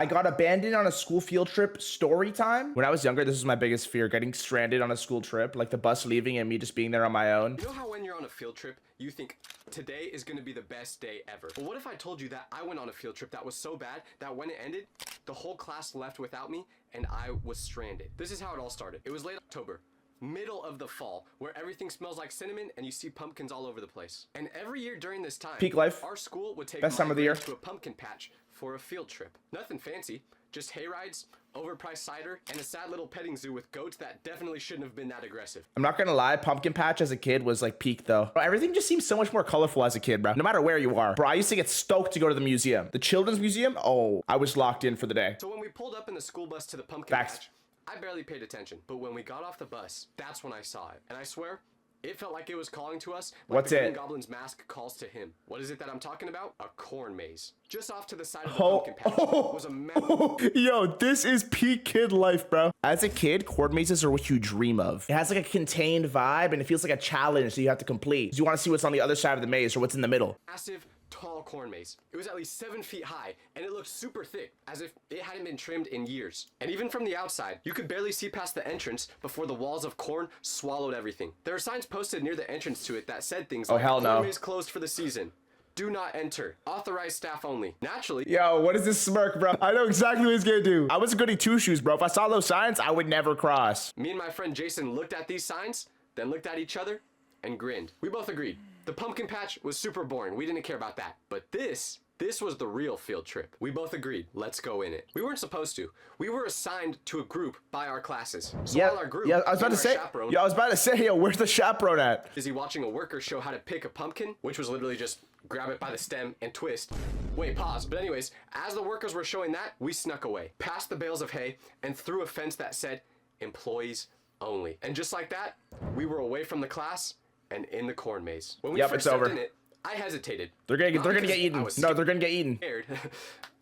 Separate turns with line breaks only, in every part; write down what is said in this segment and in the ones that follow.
I got abandoned on a school field trip story time. When I was younger, this was my biggest fear, getting stranded on a school trip, like the bus leaving and me just being there on my own.
You know how when you're on a field trip, you think today is going to be the best day ever. But what if I told you that I went on a field trip that was so bad that when it ended, the whole class left without me and I was stranded? This is how it all started. It was late October, middle of the fall, where everything smells like cinnamon and you see pumpkins all over the place. And every year during this time,
Peak life.
our school would take
Best time of the year
to a pumpkin patch for a field trip. Nothing fancy, just hay rides, overpriced cider, and a sad little petting zoo with goats that definitely shouldn't have been that aggressive.
I'm not gonna lie, pumpkin patch as a kid was like peak though. Bro, everything just seems so much more colorful as a kid, bro. No matter where you are. Bro, I used to get stoked to go to the museum. The children's museum, oh, I was locked in for the day.
So when we pulled up in the school bus to the pumpkin
Facts.
patch, I barely paid attention. But when we got off the bus, that's when I saw it. And I swear, it felt like it was calling to us like
What's
the Green
it?
Goblin's mask calls to him. What is it that I'm talking about? A corn maze. Just off to the side of the pumpkin patch was a massive...
Yo, this is peak kid life, bro. As a kid, corn mazes are what you dream of. It has like a contained vibe and it feels like a challenge that you have to complete. You want to see what's on the other side of the maze or what's in the middle.
massive, tall corn maze. It was at least 7 feet high, and it looked super thick, as if it hadn't been trimmed in years. And even from the outside, you could barely see past the entrance before the walls of corn swallowed everything. There are signs posted near the entrance to it that said things like,
hell no.
corn maze closed for the season. Do not enter. Authorized staff only. Naturally,
Yo, what is this smirk, bro? I know exactly what he's gonna do. I was a goody two-shoes, bro. If I saw those signs, I would never cross.
me and my friend Jason looked at these signs, then looked at each other, and grinned. We both agreed. The pumpkin patch was super boring. We didn't care about that. But this was the real field trip. We both agreed, let's go in it. We weren't supposed to. We were assigned to a group by our classes. So
Yeah,
while our group,
I was about to say, yo, where's the chaperone at?
is he watching a worker show how to pick a pumpkin, which was literally just grab it by the stem and twist. Wait, pause. But anyways, as the workers were showing that, we snuck away, past the bales of hay, and through a fence that said, employees only. And just like that, we were away from the class and in the corn maze. When we
Yep,
first
it's
stepped
over.
in it, I hesitated.
They're gonna
Not
get
because
eaten.
I was
No, they're gonna get eaten.
scared.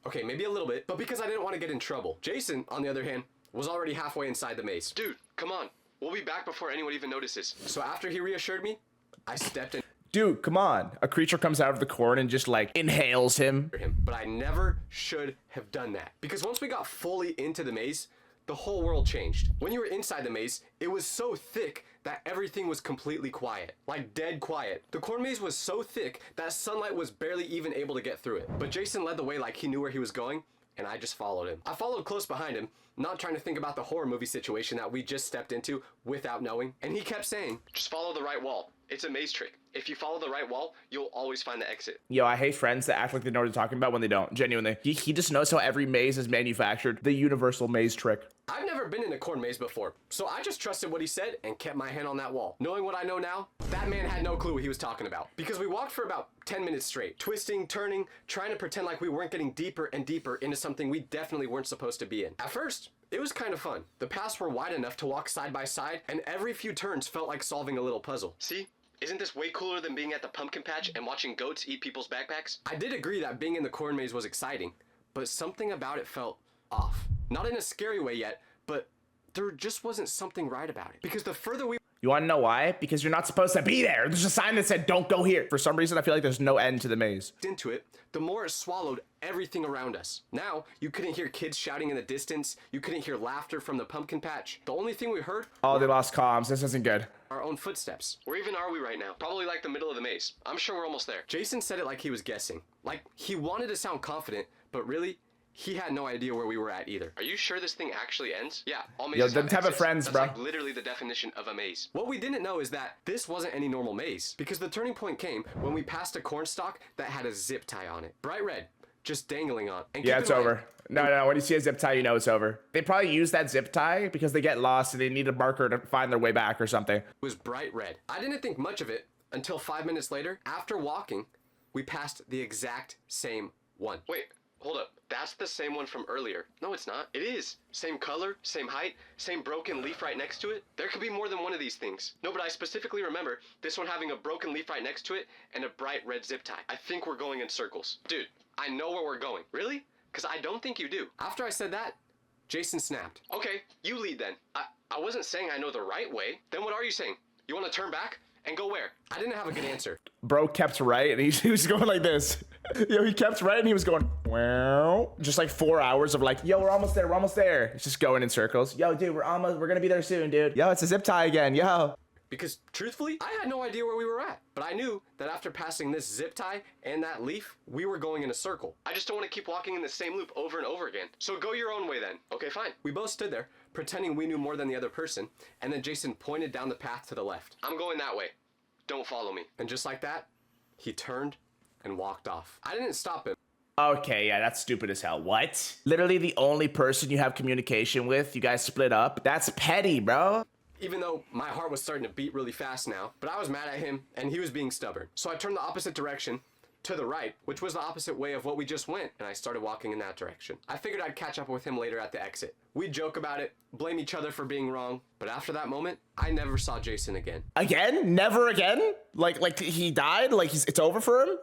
Okay, maybe a little bit, but because I didn't want to get in trouble. Jason, on the other hand, was already halfway inside the maze. Dude, come on. We'll be back before anyone even notices. So after he reassured me, I stepped in.
Dude, come on. A creature comes out of the corn and just like inhales him.
But I never should have done that. Because once we got fully into the maze, the whole world changed. When you were inside the maze, it was so thick that everything was completely quiet. Like dead quiet. The corn maze was so thick that sunlight was barely even able to get through it. But Jason led the way like he knew where he was going, and I just followed him. I followed close behind him, not trying to think about the horror movie situation that we just stepped into without knowing. And he kept saying, just follow the right wall. It's a maze trick. If you follow the right wall, you'll always find the exit.
Yo, I hate friends that act like they know what they're talking about when they don't. Genuinely. He just knows how every maze is manufactured. The universal maze trick.
I've never been in a corn maze before, so I just trusted what he said and kept my hand on that wall. Knowing what I know now, that man had no clue what he was talking about. Because we walked for about 10 minutes straight, twisting, turning, trying to pretend like we weren't getting deeper and deeper into something we definitely weren't supposed to be in. At first, it was kind of fun. The paths were wide enough to walk side by side, and every few turns felt like solving a little puzzle. See? Isn't this way cooler than being at the pumpkin patch and watching goats eat people's backpacks? I did agree that being in the corn maze was exciting, but something about it felt off. Not in a scary way yet, but there just wasn't something right about it. Because the further we
You want to know why? Because you're not supposed to be there. There's a sign that said, don't go here. For some reason, I feel like there's no end to the maze.
into it, the more it swallowed everything around us. Now, you couldn't hear kids shouting in the distance. You couldn't hear laughter from the pumpkin patch. The only thing we heard
Oh, they lost comms. This isn't good.
our own footsteps. Where even are we right now? Probably like the middle of the maze. I'm sure we're almost there. Jason said it like he was guessing. Like he wanted to sound confident, but really, he had no idea where we were at either. Are you sure this thing actually ends? Yeah, all mazes
them type of
exits.
friends,
That's
bro.
like literally the definition of a maze. What we didn't know is that this wasn't any normal maze, because the turning point came when we passed a corn stalk that had a zip tie on it. Bright red, just dangling on. And
Yeah,
keep
it's
in mind,
over. No, when you see a zip tie, you know it's over. They probably use that zip tie because they get lost and they need a marker to find their way back or something.
It was bright red. I didn't think much of it until 5 minutes later, after walking, we passed the exact same one. Wait, hold up. That's the same one from earlier. No, it's not. It is. Same color, same height, same broken leaf right next to it. There could be more than one of these things. No, but I specifically remember this one having a broken leaf right next to it and a bright red zip tie. I think we're going in circles. Dude, I know where we're going. Really? Because I don't think you do. After I said that, Jason snapped. Okay, you lead then. I wasn't saying I know the right way. Then what are you saying? You want to turn back? And go where? I didn't have a good answer.
Bro kept right and he was going like this. Yo, he kept right, and he was going, wow. Just like 4 hours of like, yo, we're almost there, we're almost there. It's just going in circles. Yo, dude, we're gonna be there soon, dude. Yo, it's a zip tie again, yo.
Because truthfully, I had no idea where we were at. But I knew that after passing this zip tie and that leaf, we were going in a circle. I just don't want to keep walking in the same loop over and over again. So go your own way then. Okay, fine. We both stood there, pretending we knew more than the other person, and then Jason pointed down the path to the left. I'm going that way. Don't follow me. And just like that, he turned and walked off. I didn't stop him.
Okay, yeah, that's stupid as hell. What? Literally the only person you have communication with, you guys split up? That's petty, bro.
Even though my heart was starting to beat really fast now, but I was mad at him and he was being stubborn. So I turned the opposite direction to the right, which was the opposite way of what we just went, and I started walking in that direction. I figured I'd catch up with him later at the exit. We'd joke about it, blame each other for being wrong, but after that moment, I never saw Jason again.
Again? Never again? Like he died? Like it's over for him?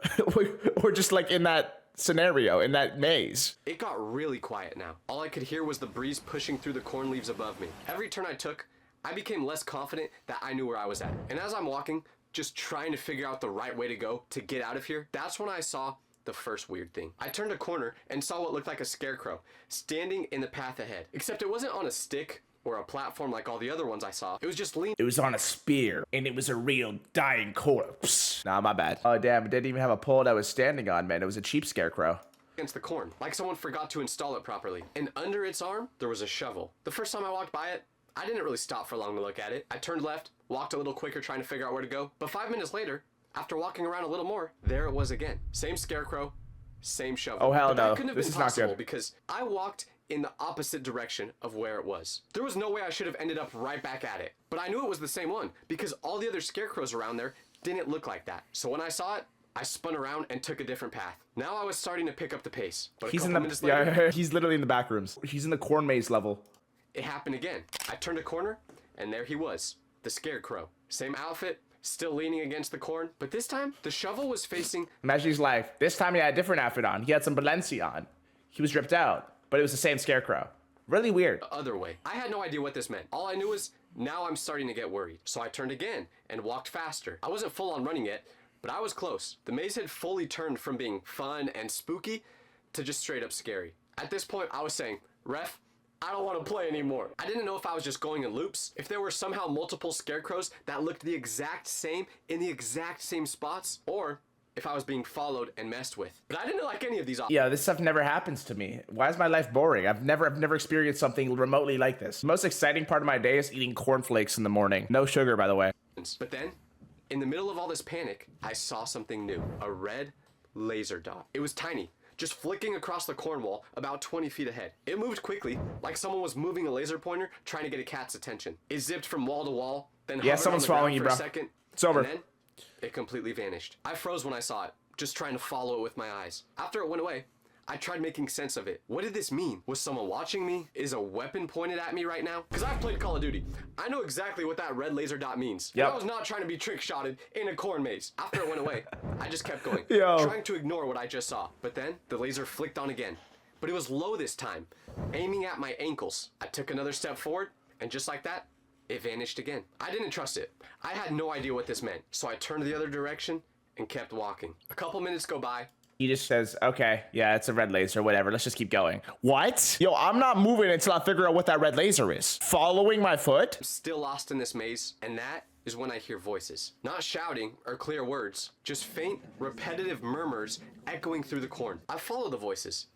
Or just like in that scenario, in that maze?
It got really quiet now. All I could hear was the breeze pushing through the corn leaves above me. Every turn I took, I became less confident that I knew where I was at. And as I'm walking, just trying to figure out the right way to go to get out of here, that's when I saw the first weird thing. I turned a corner and saw what looked like a scarecrow standing in the path ahead. Except it wasn't on a stick or a platform like all the other ones I saw. It was just leaning.
It was on a spear, and it was a real dying corpse. Nah, my bad. Oh, damn, it didn't even have a pole that was standing on, man. It was a cheap scarecrow.
Against the corn, like someone forgot to install it properly. And under its arm, there was a shovel. The first time I walked by it, I didn't really stop for long to look at it. I turned left, walked a little quicker trying to figure out where to go. But 5 minutes later, after walking around a little more, there it was again. Same scarecrow, same shovel.
Oh, hell
but that
no.
couldn't have
This
been
is not
possible
good.
because I walked in the opposite direction of where it was. There was no way I should have ended up right back at it. But I knew it was the same one because all the other scarecrows around there didn't look like that. So when I saw it, I spun around and took a different path. Now I was starting to pick up the pace. But
He's in the
minutes later,
yeah, he's literally in the back rooms. He's in the corn maze level.
it happened again. I turned a corner, and there he was, the scarecrow. Same outfit, still leaning against the corn, but this time, the shovel was facing...
Imagine his life. This time he had a different outfit on. He had some Balenciaga on. He was ripped out, but it was the same scarecrow. Really weird.
the other way. I had no idea what this meant. All I knew was, now I'm starting to get worried. So I turned again, and walked faster. I wasn't full on running yet, but I was close. The maze had fully turned from being fun and spooky to just straight up scary. At this point, I was saying, ref, I don't want to play anymore. I didn't know if I was just going in loops, if there were somehow multiple scarecrows that looked the exact same in the exact same spots, or if I was being followed and messed with. But I didn't like any of these options.
Yeah, this stuff never happens to me. Why is my life boring? I've never experienced something remotely like this. The most exciting part of my day is eating cornflakes in the morning. No sugar, by the way.
But then, in the middle of all this panic, I saw something new. A red laser dot. It was tiny, just flicking across the corn wall about 20 feet ahead. It moved quickly, like someone was moving a laser pointer trying to get a cat's attention. It zipped from wall to wall, then hovered
someone's
on the
following
ground
you,
for
bro.
a second.
It's over.
And then, it completely vanished. I froze when I saw it, just trying to follow it with my eyes. After it went away, I tried making sense of it. What did this mean? Was someone watching me? Is a weapon pointed at me right now? Because I've played Call of Duty. I know exactly what that red laser dot means.
Yep.
And I was not trying to be trick-shotted in a corn maze. After it went away, I just kept going,
Yo.
trying to ignore what I just saw. But then, the laser flicked on again. But it was low this time, aiming at my ankles. I took another step forward, and just like that, it vanished again. I didn't trust it. I had no idea what this meant. So I turned the other direction and kept walking. A couple minutes go by.
He just says, okay, yeah, it's a red laser, whatever. Let's just keep going. What? Yo, I'm not moving until I figure out what that red laser is. Following my foot?
I'm still lost in this maze, and that is when I hear voices. Not shouting or clear words, just faint, repetitive murmurs echoing through the corn. I followed the voices,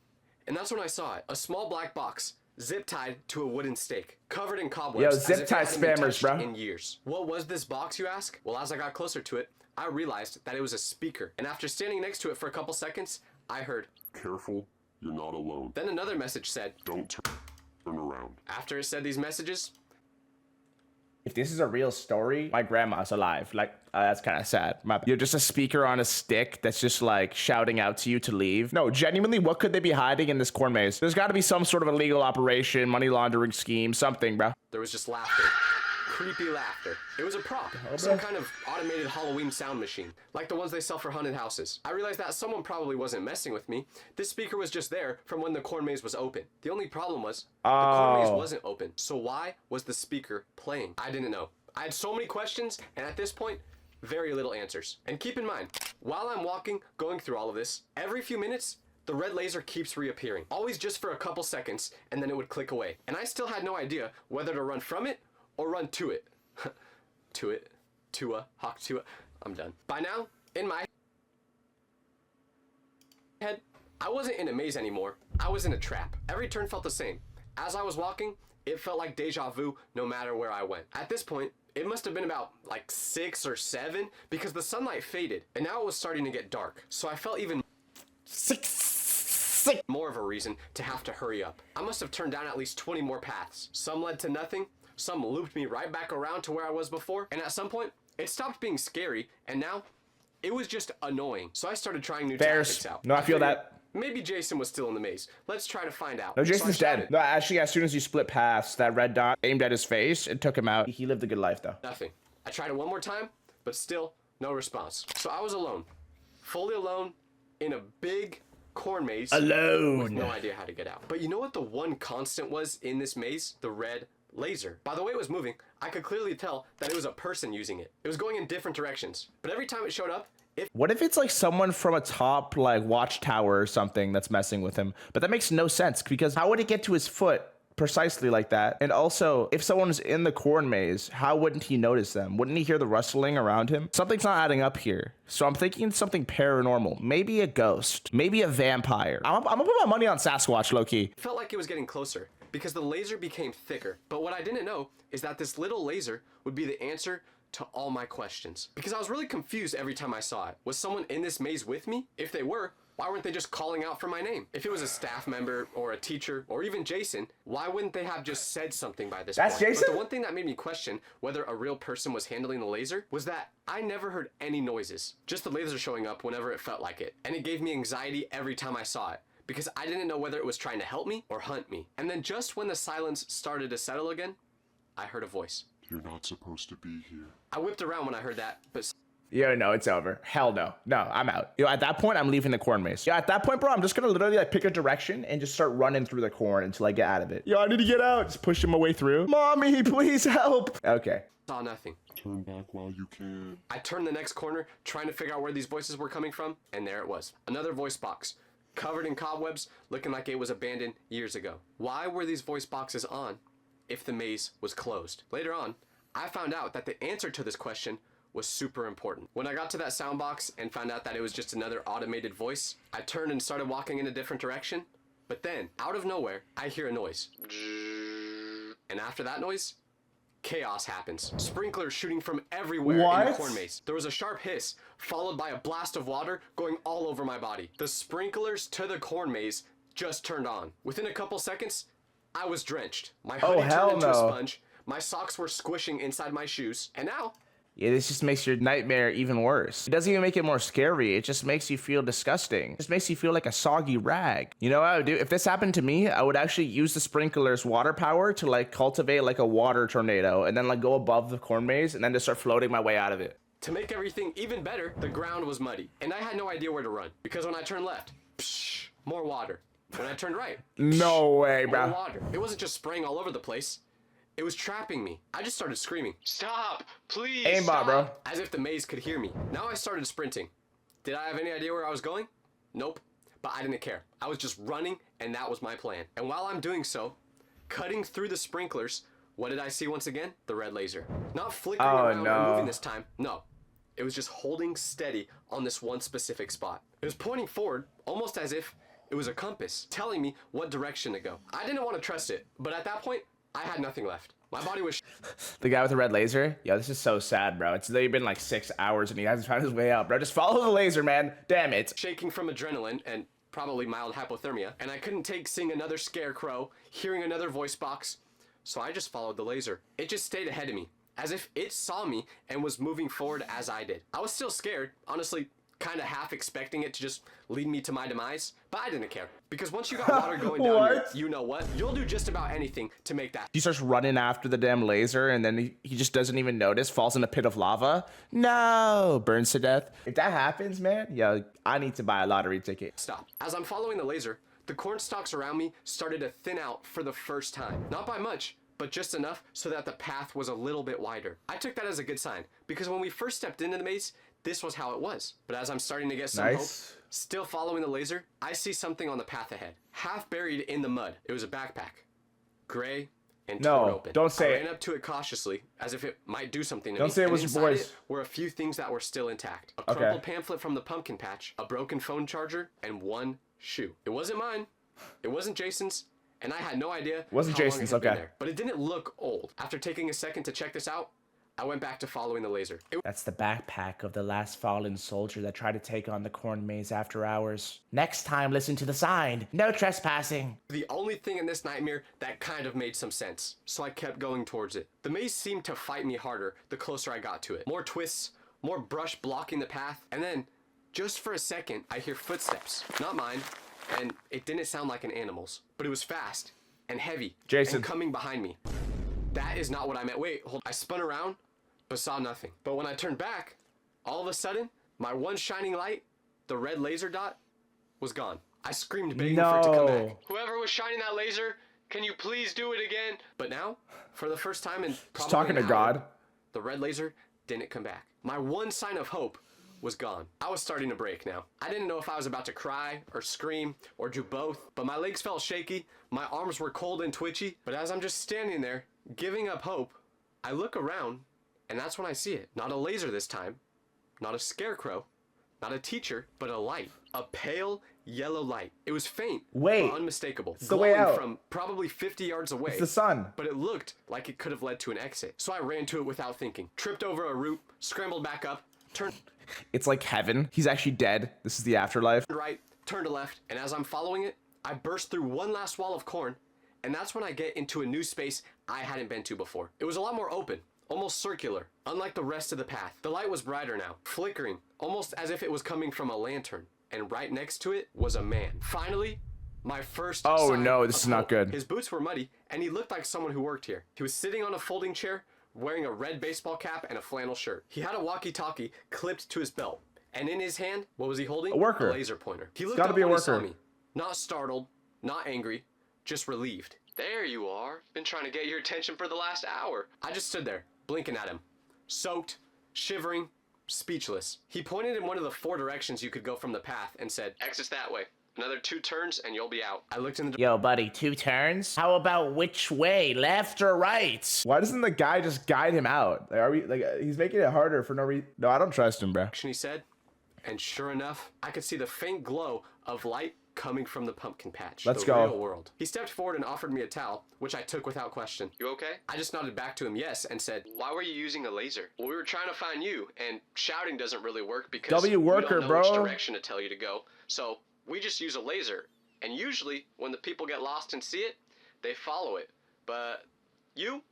and that's when I saw it. A small black box, zip-tied to a wooden stake, covered in cobwebs.
Yo,
as if it
zip-tie
hadn't been
spammers,
touched
bro.
in years. What was this box, you ask? Well, as I got closer to it, I realized that it was a speaker. And after standing next to it for a couple seconds, I heard,
Careful, you're not alone.
then another message said,
Don't turn around.
after it said these messages,
If this is a real story, my grandma's alive. Like, that's kind of sad. You're just a speaker on a stick that's just like shouting out to you to leave. No, genuinely, what could they be hiding in this corn maze? There's got to be some sort of illegal operation, money laundering scheme, something, bro.
there was just laughter. Creepy laughter. It was a prop. Some kind of automated Halloween sound machine, like the ones they sell for haunted houses. I realized that someone probably wasn't messing with me. This speaker was just there from when the corn maze was open. The only problem was, the corn maze wasn't open. So why was the speaker playing? I didn't know. I had so many questions, and at this point, very little answers. And keep in mind, while I'm walking, going through all of this, every few minutes, the red laser keeps reappearing. Always just for a couple seconds, and then it would click away. And I still had no idea whether to run from it or run to it. To it. Tua. Hawk Tua. I'm done. By now, in my head, I wasn't in a maze anymore. I was in a trap. Every turn felt the same. As I was walking, it felt like deja vu no matter where I went. At this point, it must have been about like 6 or 7 because the sunlight faded and now it was starting to get dark. So I felt even more of a reason to have to hurry up. I must have turned down at least 20 more paths. Some led to nothing, some looped me right back around to where I was before, and at some point, it stopped being scary, and now it was just annoying. So I started trying new tactics out.
No, I feel that.
Maybe Jason was still in the maze. Let's try to find out.
No, Jason's
So I
dead.
shouted,
No, actually, as soon as you split past, that red dot aimed at his face and took him out. He lived a good life, though.
Nothing. I tried it one more time, but still no response. So I was alone. Fully alone in a big corn maze.
Alone.
With no idea how to get out. But you know what the one constant was in this maze? The red laser. By the way it was moving, I could clearly tell that it was a person using it. It was going in different directions. But every time it showed up,
What if it's like someone from a top like watchtower or something that's messing with him? But that makes no sense because how would it get to his foot precisely like that? And also, if someone's in the corn maze, how wouldn't he notice them? Wouldn't he hear the rustling around him? Something's not adding up here. So I'm thinking something paranormal. Maybe a ghost. Maybe a vampire. I'm gonna put my money on Sasquatch, low-key.
felt like it was getting closer because the laser became thicker. But what I didn't know is that this little laser would be the answer to all my questions. Because I was really confused every time I saw it. Was someone in this maze with me? If they were, why weren't they just calling out for my name? If it was a staff member or a teacher or even Jason, why wouldn't they have just said something by this
That's
point?
Jason?
But the one thing that made me question whether a real person was handling the laser was that I never heard any noises. Just the laser showing up whenever it felt like it. And it gave me anxiety every time I saw it, because I didn't know whether it was trying to help me or hunt me. And then just when the silence started to settle again, I heard a voice.
You're not supposed to be here.
I whipped around when I heard that, but
Yo, no, it's over. Hell no. No, I'm out. Yo, at that point, I'm leaving the corn maze. Yo, at that point, bro, I'm just gonna literally like pick a direction and just start running through the corn until I get out of it. Yo, I need to get out. Just push my way through. Mommy, please help. Okay.
saw nothing.
Turn back while you can.
I turned the next corner, trying to figure out where these voices were coming from, and there it was. Another voice box, covered in cobwebs, looking like it was abandoned years ago. Why were these voice boxes on if the maze was closed? Later on, I found out that the answer to this question was super important. When I got to that sound box and found out that it was just another automated voice, I turned and started walking in a different direction. But then, out of nowhere, I hear a noise. And after that noise, chaos happens. Sprinklers shooting from everywhere in the
What?
corn maze. There was a sharp hiss, followed by a blast of water going all over my body. The sprinklers to the corn maze just turned on. Within a couple seconds, I was drenched. My hoodie
hell
turned into a
no.
sponge. My socks were squishing inside my shoes. And now,
Yeah, this just makes your nightmare even worse. It doesn't even make it more scary. It just makes you feel disgusting. It just makes you feel like a soggy rag. You know what I would do? If this happened to me, I would actually use the sprinkler's water power to like cultivate like a water tornado and then like go above the corn maze and then just start floating my way out of it.
to make everything even better, the ground was muddy. And I had no idea where to run. Because when I turned left, psh, more water. When I turned right,
No way,
more
bro.
water. It wasn't just spraying all over the place. It was trapping me. I just started screaming, "Stop! Please
Aimbot,
stop!"
bro.
As if the maze could hear me. Now I started sprinting. Did I have any idea where I was going? Nope. But I didn't care. I was just running, and that was my plan. And while I'm doing so, cutting through the sprinklers, what did I see once again? The red laser. Not flickering
Oh,
around
no.
or moving this time. No. It was just holding steady on this one specific spot. It was pointing forward, almost as if it was a compass, telling me what direction to go. I didn't want to trust it, but at that point, I had nothing left. My body was
The guy with the red laser? Yo, this is so sad, bro. It's literally been like 6 hours and he hasn't found his way out, bro. Just follow the laser, man. Damn it.
shaking from adrenaline and probably mild hypothermia, and I couldn't take seeing another scarecrow, hearing another voice box, so I just followed the laser. It just stayed ahead of me, as if it saw me and was moving forward as I did. I was still scared, honestly, kind of half expecting it to just lead me to my demise, but I didn't care. Because once you got water going down your,
What?
you know what, you'll do just about anything to make that.
He starts running after the damn laser and then he just doesn't even notice, falls in a pit of lava. No, burns to death. If that happens, man, yo, I need to buy a lottery ticket.
Stop. As I'm following the laser, the corn stalks around me started to thin out for the first time. Not by much, but just enough so that the path was a little bit wider. I took that as a good sign, because when we first stepped into the maze, this was how it was. But as I'm starting to get some hope, still following the laser, I see something on the path ahead. Half buried in the mud. It was a backpack. Gray and torn open.
Don't say
I
it.
ran up to it cautiously, as if it might do something to me.
Don't say it was your
inside
boys.
it were a few things that were still intact. A crumpled pamphlet from the pumpkin patch, a broken phone charger, and one shoe. It wasn't mine. It wasn't Jason's. And I had no idea
wasn't
how long
Jason's,
it had been
okay.
there. But it didn't look old. After taking a second to check this out, I went back to following the laser.
That's the backpack of the last fallen soldier that tried to take on the corn maze after hours. Next time, listen to the sign. No trespassing.
The only thing in this nightmare that kind of made some sense, so I kept going towards it. The maze seemed to fight me harder the closer I got to it. More twists, more brush blocking the path, and then, just for a second, I hear footsteps. Not mine, and it didn't sound like an animal's, but it was fast and heavy and coming behind me. That is not what I meant. Wait, hold. I spun around, but saw nothing. But when I turned back, all of a sudden, my one shining light, the red laser dot, was gone. I screamed begging for it to come back. Whoever was shining that laser, can you please do it again? But now, for the first time in probably
talking to God,
the red laser didn't come back. My one sign of hope was gone. I was starting to break now. I didn't know if I was about to cry or scream or do both, but my legs felt shaky, my arms were cold and twitchy. But as I'm just standing there, giving up hope, I look around, and that's when I see it. Not a laser this time, not a scarecrow, not a teacher, but a light. A pale yellow light. It was faint, but unmistakable.
It's the way out.
From probably 50 yards away.
It's the sun.
But it looked like it could have led to an exit. So I ran to it without thinking. Tripped over a root, scrambled back up, turned
It's like heaven. He's actually dead. This is the afterlife.
right, turned to left, and as I'm following it, I burst through one last wall of corn, and that's when I get into a new space I hadn't been to before. It was a lot more open, almost circular, unlike the rest of the path. The light was brighter now, flickering, almost as if it was coming from a lantern, and right next to it was a man. Finally, my first sign
no, this
of
is not
hope.
good.
His boots were muddy, and he looked like someone who worked here. He was sitting on a folding chair, wearing a red baseball cap and a flannel shirt. He had a walkie-talkie clipped to his belt, and in his hand, what was he holding?
A worker.
A laser pointer. He looked
gotta
up
be a
when he saw
worker.
me, not startled, not angry, just relieved. There you are. Been trying to get your attention for the last hour. I just stood there, blinking at him, soaked, shivering, speechless. He pointed in one of the 4 directions you could go from the path and said, "Exit that way. Another 2 turns and you'll be out." I looked in the
Yo, buddy, 2 turns? How about which way, left or right? Why doesn't the guy just guide him out? Like, are we like he's making it harder for no reason? No, I don't trust him, bro.
direction he said, and sure enough, I could see the faint glow of light coming from the pumpkin patch.
Let's
the
go.
real world. He stepped forward and offered me a towel, which I took without question. "You okay?" I just nodded back to him yes and said, "Why were you using a laser?" "Well, we were trying to find you, and shouting doesn't really work because
W worker,
we don't know
bro.
which direction to tell you to go. So we just use a laser, and usually when the people get lost and see it, they follow it. But you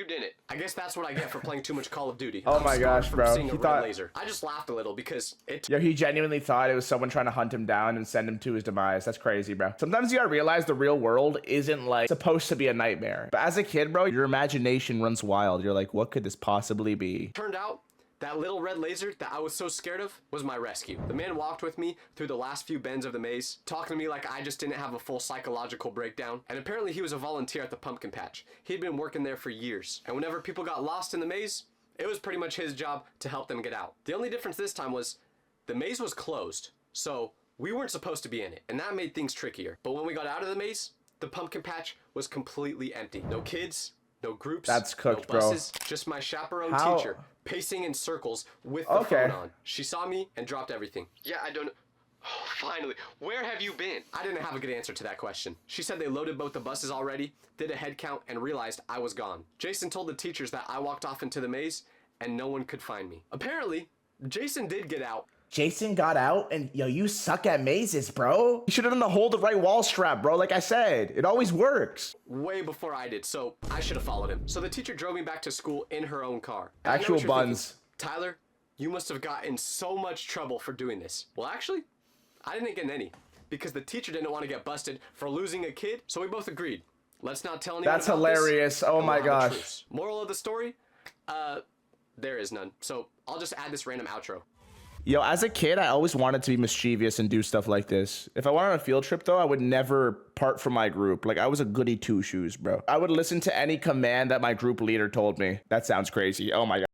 didn't. I guess that's what I get for playing too much Call of Duty.
Oh
I'm
my
scarred
gosh,
from
bro.
seeing a
He
red
thought-
laser. I just laughed a little because it
Yo, he genuinely thought it was someone trying to hunt him down and send him to his demise. That's crazy, bro. Sometimes you gotta realize the real world isn't like supposed to be a nightmare. But as a kid, bro, your imagination runs wild. You're like, what could this possibly be?
turned out that little red laser that I was so scared of was my rescue. The man walked with me through the last few bends of the maze, talking to me like I just didn't have a full psychological breakdown. And apparently he was a volunteer at the pumpkin patch. He'd been working there for years. And whenever people got lost in the maze, it was pretty much his job to help them get out. The only difference this time was the maze was closed, so we weren't supposed to be in it. And that made things trickier. But when we got out of the maze, the pumpkin patch was completely empty. No kids, no groups,
That's cooked,
no
bro.
buses, just my chaperone
How-
teacher pacing in circles with the phone on. She saw me and dropped everything. "Yeah, I don't know." Oh, finally, where have you been? I didn't have a good answer to that question. She said they loaded both the buses already, did a head count, and realized I was gone. Jason told the teachers that I walked off into the maze and no one could find me. Apparently, Jason did get out.
Jason got out and yo, you suck at mazes, bro. You should have done the hold the right wall strap, bro. Like I said, it always works.
Way before I did, so I should have followed him. So the teacher drove me back to school in her own car. And I know
Actual
what you're
buns.
thinking, "Tyler, you must have gotten in so much trouble for doing this." Well, actually, I didn't get in any, because the teacher didn't want to get busted for losing a kid, so we both agreed. Let's not tell anyone
That's
about this,
hilarious. Oh
and
my
we'll have a
gosh.
truce. Moral of the story? There is none. So I'll just add this random outro.
Yo, as a kid, I always wanted to be mischievous and do stuff like this. If I went on a field trip, though, I would never part from my group. Like, I was a goody two shoes, bro. I would listen to any command that my group leader told me. That sounds crazy. Oh my God.